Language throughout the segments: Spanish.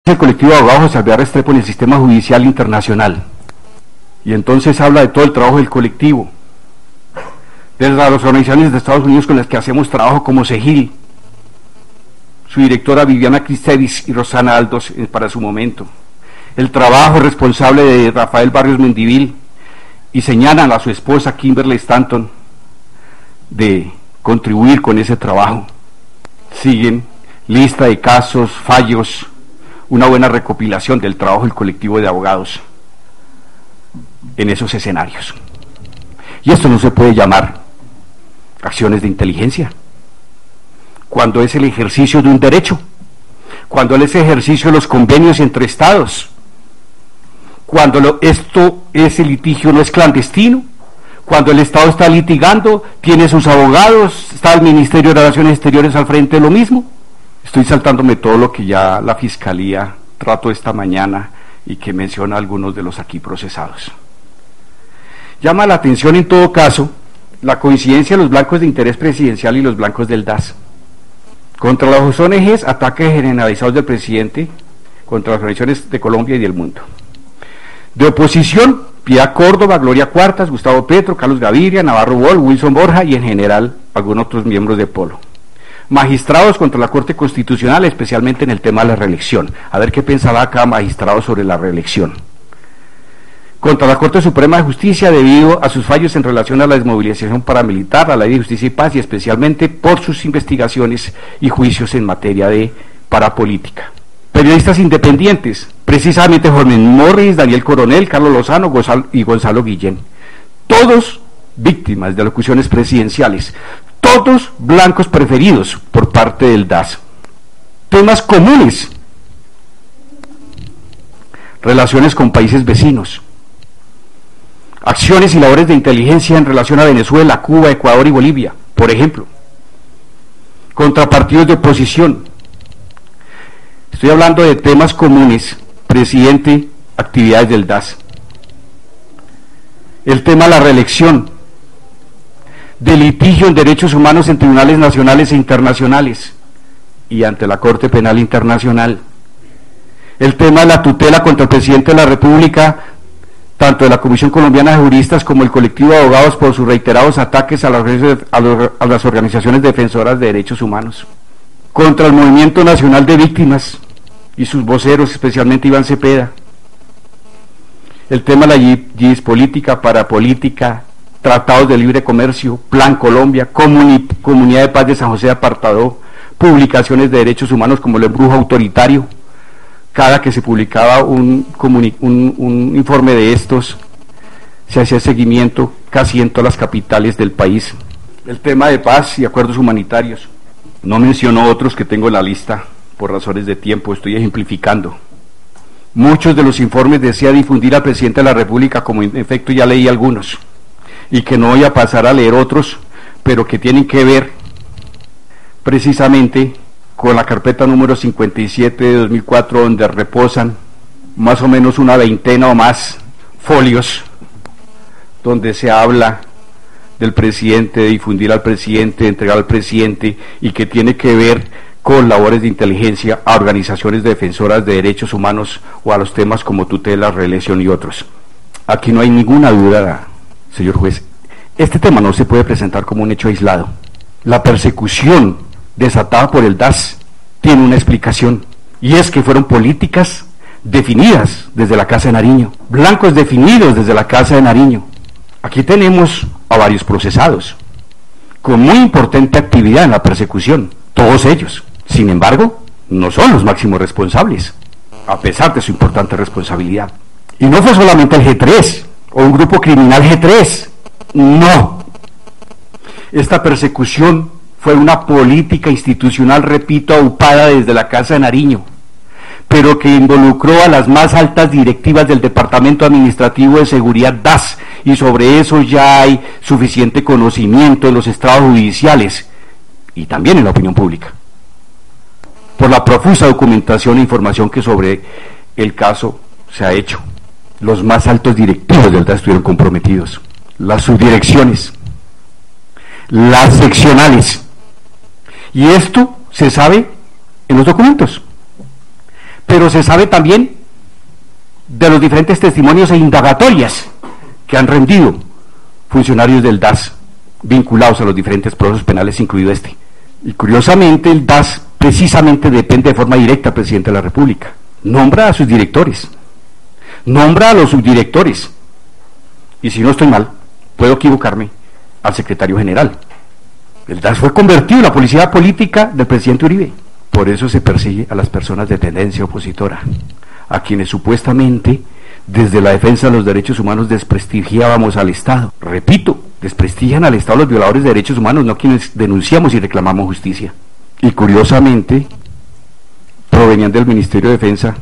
El colectivo de abogados José Alvear Restrepo en el sistema judicial internacional. Y entonces habla de todo el trabajo del colectivo, desde las organizaciones de Estados Unidos con las que hacemos trabajo como CEGIL, su directora Viviana Cristevis y Rosana Aldos para su momento, el trabajo responsable de Rafael Barrios Mendivil, y señalan a su esposa Kimberly Stanton de contribuir con ese trabajo. Siguen lista de casos, fallos, una buena recopilación del trabajo del colectivo de abogados en esos escenarios. Y esto no se puede llamar acciones de inteligencia, cuando es el ejercicio de un derecho, cuando es el ejercicio de los convenios entre estados, cuando ese litigio no es clandestino, cuando el Estado está litigando, tiene sus abogados, está el Ministerio de Relaciones Exteriores al frente de lo mismo. Estoy saltándome todo lo que ya la Fiscalía trató esta mañana y que menciona algunos de los aquí procesados. Llama la atención en todo caso la coincidencia de los blancos de interés presidencial y los blancos del DAS. Contra las ONGs, ataques generalizados del presidente contra las organizaciones de Colombia y del mundo. De oposición, Piedad Córdoba, Gloria Cuartas, Gustavo Petro, Carlos Gaviria, Navarro Bol, Wilson Borja y en general algunos otros miembros de Polo. Magistrados contra la Corte Constitucional, especialmente en el tema de la reelección. A ver qué pensaba cada magistrado sobre la reelección. Contra la Corte Suprema de Justicia debido a sus fallos en relación a la desmovilización paramilitar, a la Ley de Justicia y Paz y especialmente por sus investigaciones y juicios en materia de parapolítica. Periodistas independientes, precisamente Jorge Morris, Daniel Coronel, Carlos Lozano y Gonzalo Guillén. Todos víctimas de alocuciones presidenciales. Todos blancos preferidos por parte del DAS. Temas comunes. Relaciones con países vecinos. Acciones y labores de inteligencia en relación a Venezuela, Cuba, Ecuador y Bolivia, por ejemplo. Contra partidos de oposición. Estoy hablando de temas comunes. Presidente, actividades del DAS. El tema de la reelección. De litigio en derechos humanos en tribunales nacionales e internacionales y ante la Corte Penal Internacional. El tema de la tutela contra el presidente de la República, tanto de la Comisión Colombiana de Juristas como el colectivo de abogados por sus reiterados ataques a las organizaciones defensoras de derechos humanos. Contra el Movimiento Nacional de Víctimas y sus voceros, especialmente Iván Cepeda. El tema de la política, parapolítica, tratados de libre comercio, Plan Colombia, Comunidad de Paz de San José de Apartadó, publicaciones de derechos humanos como el embrujo autoritario. Cada que se publicaba un informe de estos, se hacía seguimiento casi en todas las capitales del país. El tema de paz y acuerdos humanitarios. No menciono otros que tengo en la lista por razones de tiempo, estoy ejemplificando. Muchos de los informes decía difundir al presidente de la República, como en efecto ya leí algunos, y que no voy a pasar a leer otros, pero que tienen que ver precisamente con la carpeta número 57 de 2004, donde reposan más o menos una veintena o más folios, donde se habla del presidente, de difundir al presidente, de entregar al presidente, y que tiene que ver con labores de inteligencia a organizaciones defensoras de derechos humanos o a los temas como tutela, reelección y otros. Aquí no hay ninguna duda, señor juez, este tema no se puede presentar como un hecho aislado. La persecución desatada por el DAS tiene una explicación, y es que fueron políticas definidas desde la Casa de Nariño, blancos definidos desde la Casa de Nariño. Aquí tenemos a varios procesados, con muy importante actividad en la persecución, todos ellos. Sin embargo, no son los máximos responsables, a pesar de su importante responsabilidad. Y no fue solamente el G3, o un grupo criminal G3, no. Esta persecución fue una política institucional, repito, aupada desde la Casa de Nariño, pero que involucró a las más altas directivas del Departamento Administrativo de Seguridad DAS, y sobre eso ya hay suficiente conocimiento en los estrados judiciales y también en la opinión pública, por la profusa documentación e información que sobre el caso se ha hecho. Los más altos directivos del DAS estuvieron comprometidos, las subdirecciones, las seccionales, y esto se sabe en los documentos. pero se sabe también de los diferentes testimonios e indagatorias que han rendido funcionarios del DAS vinculados a los diferentes procesos penales, incluido este. Y curiosamente el DAS precisamente depende de forma directa del presidente de la República. Nombra a sus directores, nombra a los subdirectores, y si no estoy mal, puedo equivocarme, al secretario general. El DAS fue convertido en la policía política del presidente Uribe. Por eso se persigue a las personas de tendencia opositora, a quienes supuestamente desde la defensa de los derechos humanos desprestigiábamos al Estado. Repito, desprestigian al Estado los violadores de derechos humanos, no quienes denunciamos y reclamamos justicia. Y curiosamente provenían del Ministerio de Defensa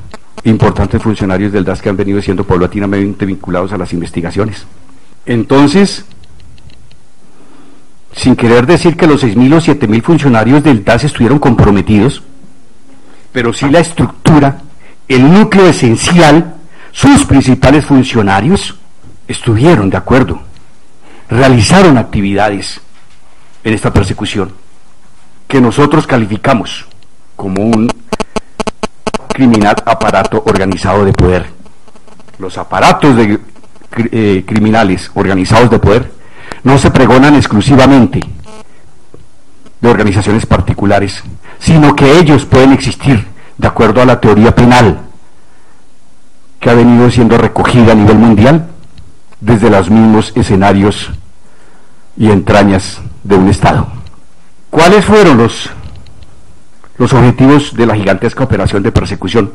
importantes funcionarios del DAS que han venido siendo paulatinamente vinculados a las investigaciones. Entonces, sin querer decir que los 6.000 o 7.000 funcionarios del DAS estuvieron comprometidos, pero sí la estructura, el núcleo esencial, sus principales funcionarios estuvieron de acuerdo, realizaron actividades en esta persecución que nosotros calificamos como un criminal aparato organizado de poder. Los aparatos criminales organizados de poder no se pregonan exclusivamente de organizaciones particulares, sino que ellos pueden existir de acuerdo a la teoría penal que ha venido siendo recogida a nivel mundial desde los mismos escenarios y entrañas de un Estado. ¿Cuáles fueron los objetivos de la gigantesca operación de persecución?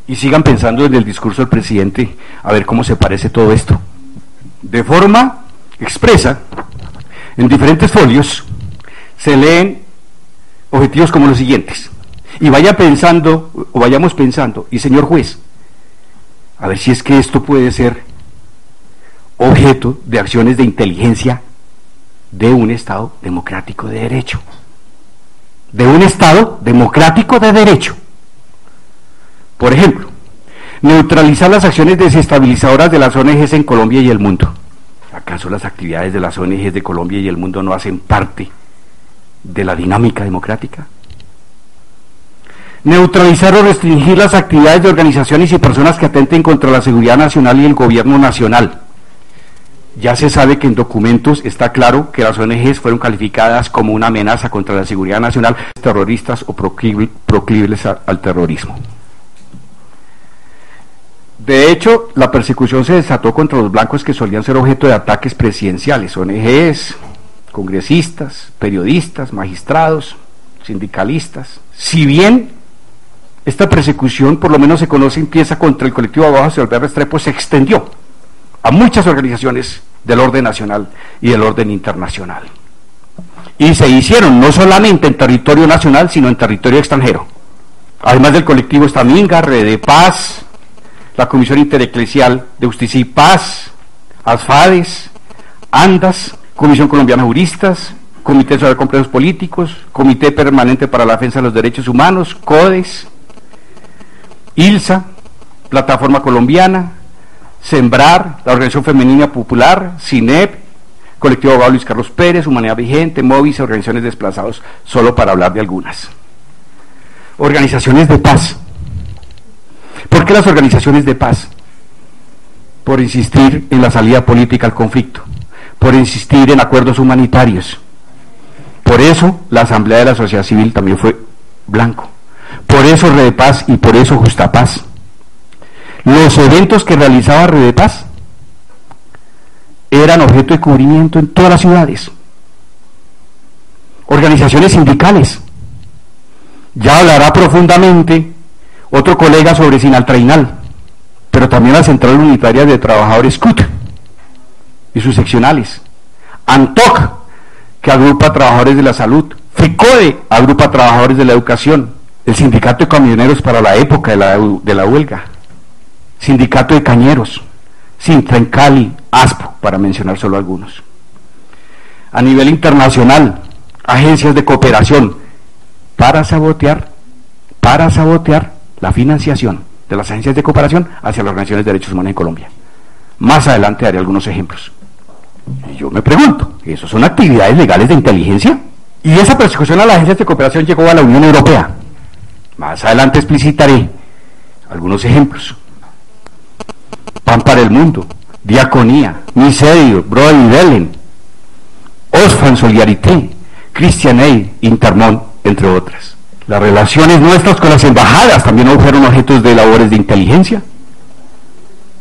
Y sigan pensando en el discurso del presidente, a ver cómo se parece todo esto. De forma expresa, en diferentes folios, se leen objetivos como los siguientes. Y vayamos pensando, y señor juez, a ver si es que esto puede ser objeto de acciones de inteligencia de un Estado democrático de derecho. De un Estado democrático de derecho. Por ejemplo, neutralizar las acciones desestabilizadoras de las ONGs en Colombia y el mundo. ¿Acaso las actividades de las ONGs de Colombia y el mundo no hacen parte de la dinámica democrática? Neutralizar o restringir las actividades de organizaciones y personas que atenten contra la seguridad nacional y el gobierno nacional. Ya se sabe que en documentos está claro que las ONGs fueron calificadas como una amenaza contra la seguridad nacional, terroristas o proclives al terrorismo. De hecho, la persecución se desató contra los blancos que solían ser objeto de ataques presidenciales, ONGs, congresistas, periodistas, magistrados, sindicalistas. Si bien esta persecución, por lo menos se conoce, empieza contra el colectivo Abogados de Alberto Restrepo, se extendió a muchas organizaciones del orden nacional y del orden internacional. Y se hicieron no solamente en territorio nacional, sino en territorio extranjero. Además del colectivo está Minga, Red de Paz, la Comisión Intereclesial de Justicia y Paz, ASFADES, ANDAS, Comisión Colombiana de Juristas, Comité sobre Complejos Políticos, Comité Permanente para la Defensa de los Derechos Humanos, CODES, ILSA, Plataforma Colombiana, Sembrar, la Organización Femenina Popular, CINEP, Colectivo Abogado Luis Carlos Pérez, Humanidad Vigente, MOVIS, Organizaciones Desplazados, solo para hablar de algunas. Organizaciones de paz. ¿Por qué las organizaciones de paz? Por insistir en la salida política al conflicto, por insistir en acuerdos humanitarios. Por eso la Asamblea de la Sociedad Civil también fue blanco. Por eso Red de Paz y por eso Justa Paz. Los eventos que realizaba Red de Paz eran objeto de cubrimiento en todas las ciudades. Organizaciones sindicales. Ya hablará profundamente otro colega sobre Sinaltrainal, pero también la Central Unitaria de Trabajadores CUT y sus seccionales. ANTOC, que agrupa a trabajadores de la salud. FECODE, agrupa a trabajadores de la educación. El Sindicato de Camioneros para la época de la huelga. Sindicato de Cañeros, Sintrencali, ASPO, para mencionar solo algunos. A nivel internacional, agencias de cooperación para sabotear la financiación de las agencias de cooperación hacia las organizaciones de derechos humanos en Colombia. Más adelante daré algunos ejemplos. Y yo me pregunto, ¿eso son actividades legales de inteligencia? Y esa persecución a las agencias de cooperación llegó a la Unión Europea. Más adelante explicitaré Algunos ejemplos: Pan para el Mundo, Diaconía, Miserio, Brotherly Bellen, Oxfam Solidarité, Christian Aid, Intermón, entre otras. Las relaciones nuestras con las embajadas también fueron objetos de labores de inteligencia.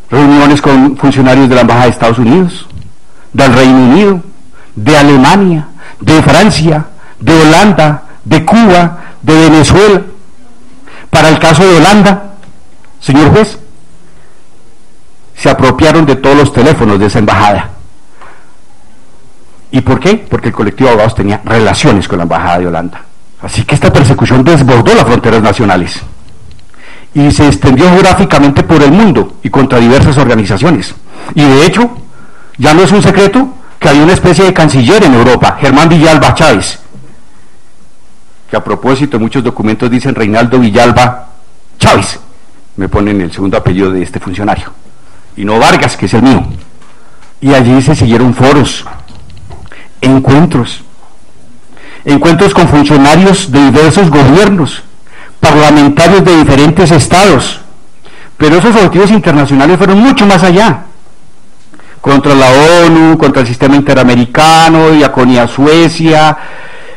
Reuniones con funcionarios de la Embajada de Estados Unidos, del Reino Unido, de Alemania, de Francia, de Holanda, de Cuba, de Venezuela. Para el caso de Holanda, señor juez, se apropiaron de todos los teléfonos de esa embajada. ¿Y por qué? Porque el colectivo de abogados tenía relaciones con la embajada de Holanda. Así que esta persecución desbordó las fronteras nacionales y se extendió geográficamente por el mundo y contra diversas organizaciones. Y de hecho, ya no es un secreto que hay una especie de canciller en Europa, Germán Villalba Chávez, que a propósito muchos documentos dicen Reinaldo Villalba Chávez, me ponen el segundo apellido de este funcionario, y no Vargas, que es el mío. Y allí se siguieron foros, encuentros con funcionarios de diversos gobiernos, parlamentarios de diferentes estados, pero esos objetivos internacionales fueron mucho más allá, contra la ONU, contra el sistema interamericano, Diaconía Suecia,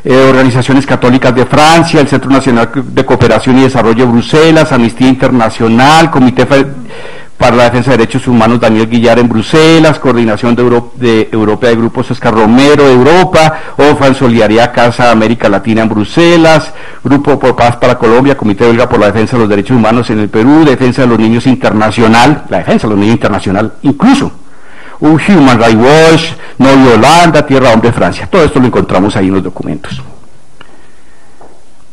organizaciones católicas de Francia, el Centro Nacional de Cooperación y Desarrollo de Bruselas, Amnistía Internacional, Comité para la Defensa de Derechos Humanos Daniel Guillar en Bruselas, Coordinación de Europea de Grupos Oscar Romero de Europa, Oxfam Solidaridad Casa América Latina en Bruselas, Grupo por Paz para Colombia, Comité Belga por la Defensa de los Derechos Humanos en el Perú, Defensa de los Niños Internacional, la Defensa de los Niños Internacional, incluso Human Rights Watch, Novio Holanda, Tierra Hombre Francia. Todo esto lo encontramos ahí en los documentos.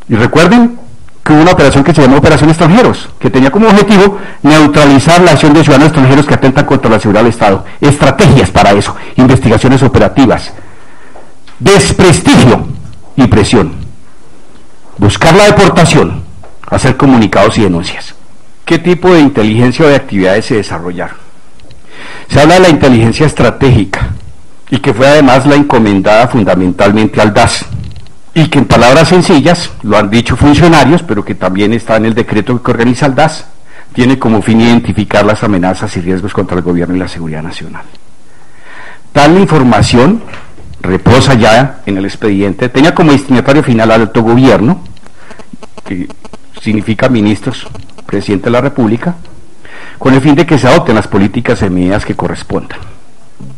Y recuerden que hubo una operación que se llamó Operación Extranjeros, que tenía como objetivo neutralizar la acción de ciudadanos extranjeros que atentan contra la seguridad del Estado. Estrategias para eso, investigaciones operativas, desprestigio y presión, buscar la deportación, hacer comunicados y denuncias. ¿Qué tipo de inteligencia o de actividades se desarrollaron? Se habla de la inteligencia estratégica, y que fue además la encomendada fundamentalmente al DAS, y que en palabras sencillas, lo han dicho funcionarios, pero que también está en el decreto que organiza el DAS, tiene como fin identificar las amenazas y riesgos contra el gobierno y la seguridad nacional. Tal información reposa ya en el expediente, tenía como destinatario final al alto gobierno, que significa ministros, presidente de la República, con el fin de que se adopten las políticas y medidas que correspondan.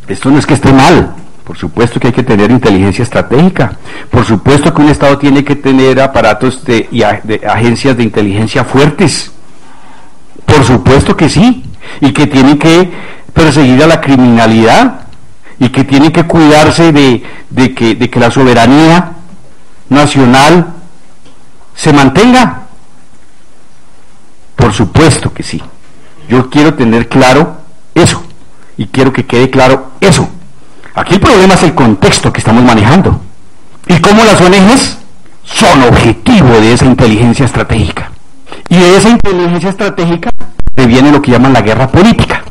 Esto no es que esté mal. Por supuesto que hay que tener inteligencia estratégica, por supuesto que un Estado tiene que tener aparatos de agencias de inteligencia fuertes, por supuesto que sí, y que tienen que perseguir a la criminalidad, y que tienen que cuidarse de que la soberanía nacional se mantenga. Por supuesto que sí. Yo quiero tener claro eso, y quiero que quede claro eso. Aquí el problema es el contexto que estamos manejando y cómo las ONGs son objetivo de esa inteligencia estratégica. Y de esa inteligencia estratégica deviene lo que llaman la guerra política.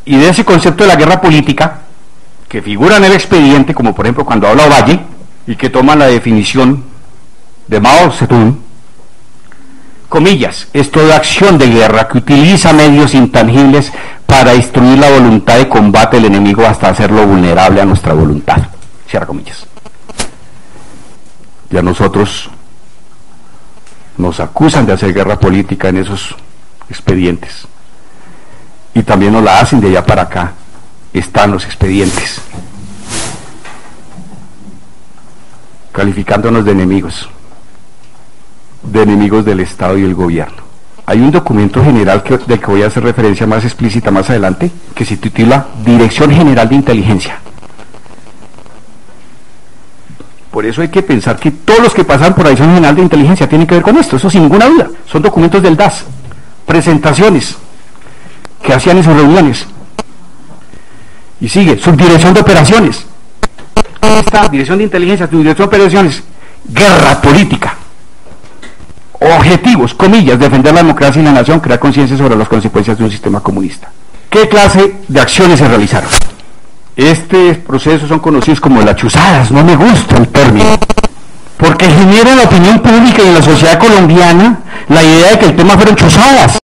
Y de ese concepto de la guerra política, que figura en el expediente, como por ejemplo cuando habla Ovalle, y que toma la definición de Mao Zedong, comillas, es toda acción de guerra que utiliza medios intangibles para destruir la voluntad de combate del enemigo hasta hacerlo vulnerable a nuestra voluntad. Cierra comillas. Y a nosotros nos acusan de hacer guerra política en esos expedientes. Y también nos la hacen de allá para acá. Están los expedientes. Calificándonos de enemigos del Estado y el gobierno. Hay un documento general del que voy a hacer referencia más explícita más adelante, que se titula Dirección General de Inteligencia. Por eso hay que pensar que todos los que pasan por la Dirección General de Inteligencia tienen que ver con esto, eso sin ninguna duda. Son documentos del DAS, presentaciones que hacían en sus reuniones. Y sigue, Subdirección de Operaciones. Ahí está, Dirección de Inteligencia, Subdirección de Operaciones. Guerra política. Objetivos, comillas, defender la democracia y la nación, crear conciencia sobre las consecuencias de un sistema comunista. ¿Qué clase de acciones se realizaron? Este proceso son conocidos como las chuzadas, no me gusta el término. porque genera en la opinión pública y en la sociedad colombiana la idea de que el tema fueron chuzadas.